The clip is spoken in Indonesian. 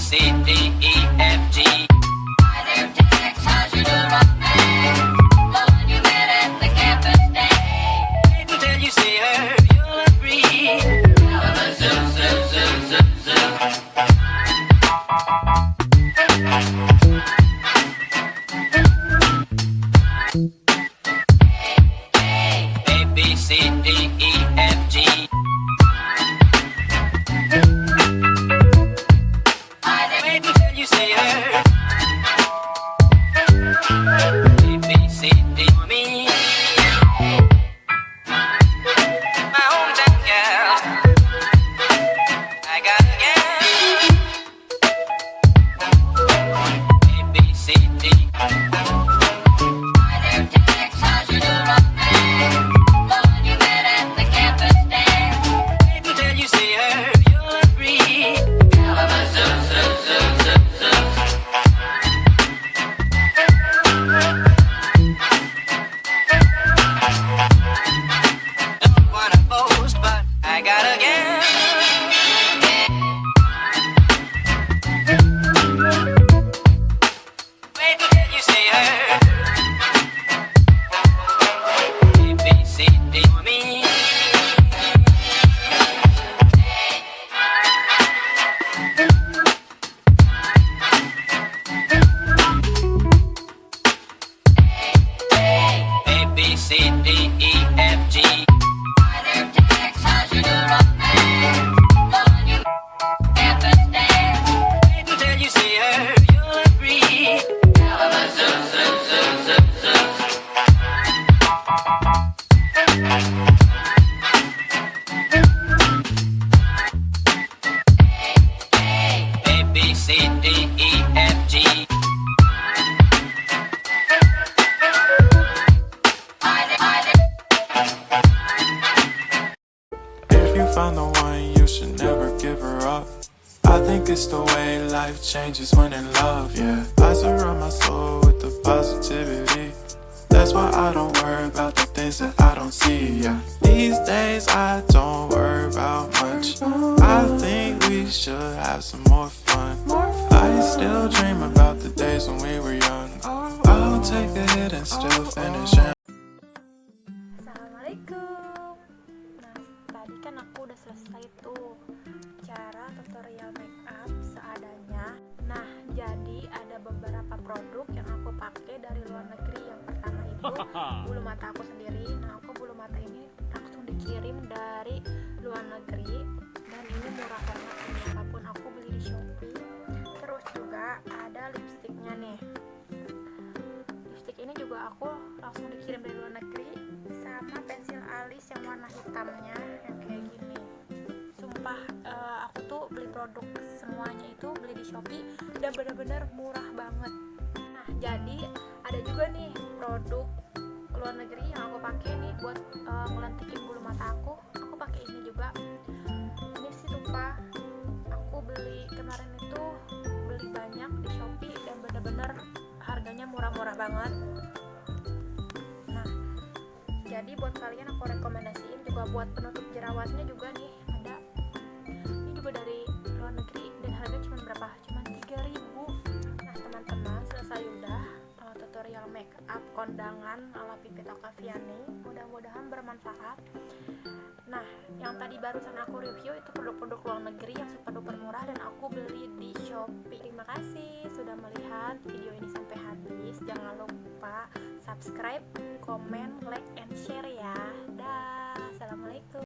C, D, E, F, G. How's you doing, my man? The one you met at the campus day. Wait until you see her, you'll agree. Zoom, zoom, zoom, zoom, zoom. A, B, C, D, E, F, G. Wait until you see her. A, B, C, D, me. My hometown girl. I got a girl. A, B, C, D. Hi there, Tex. How's you doing, my man? The one you met at the campus dance. Wait until you see her, you'll agree. Zoom, zoom, zoom, zoom, zoom. Don't wanna boast, but I got a girl. Wait until you see her. A, B, C, D, me. A, B, C, D, E, F, G. Hi there, Tex. How's you doing, my man? The one you campus dance. Wait until you see her, you'll agree. Zoom, zoom, zoom, zoom, zoom. A, B, C, D, E, F, G. If you found the one, you should never give her up. I think it's the way life changes when in love, yeah. I surround my soul with the positivity. That's why I don't worry about the things that I don't see, yeah. These days I don't worry about much. I think we should have some more fun. I still dream about the days when we were young. I'll take a hit and still finish. Assalamualaikum. Nah, tadi kan aku udah selesai tuh cara tutorial make up seadanya. Nah, jadi ada beberapa produk yang aku pakai dari luar negeri. Yang pertama itu bulu mata aku sendiri. Nah, aku bulu mata ini langsung dikirim dari luar negeri dan ini murah banget, ini apapun aku beli di Shopee. Terus juga ada lipstiknya nih. Lipstik ini juga aku langsung dikirim dari luar negeri, sama pensil alis yang warna hitamnya yang kayak gini. Sumpah, aku tuh beli produk semuanya itu beli di Shopee dan bener-bener murah banget. Nah, jadi ada juga nih produk luar negeri yang aku pakai nih buat ngelentikin bulu mata aku. Aku pakai ini juga. Ini sih sumpah, aku beli kemarin itu beli banyak di Shopee dan bener-bener harganya murah-murah banget. Nah, jadi buat kalian aku rekomendasiin juga buat penutup jerawatnya juga nih ada. Ini juga dari luar negeri dan harganya cuma berapa? Cuma 3.000. Nah, teman-teman, selesai udah tutorial make up kondangan ala Pipit Okaviani. Mudah-mudahan bermanfaat. Nah, yang tadi barusan aku review itu produk-produk luar negeri yang super duper murah dan aku beli di Shopee. Terima kasih sudah melihat video ini sampai habis. Jangan lupa subscribe, komen, like, and share ya. Dah, assalamualaikum.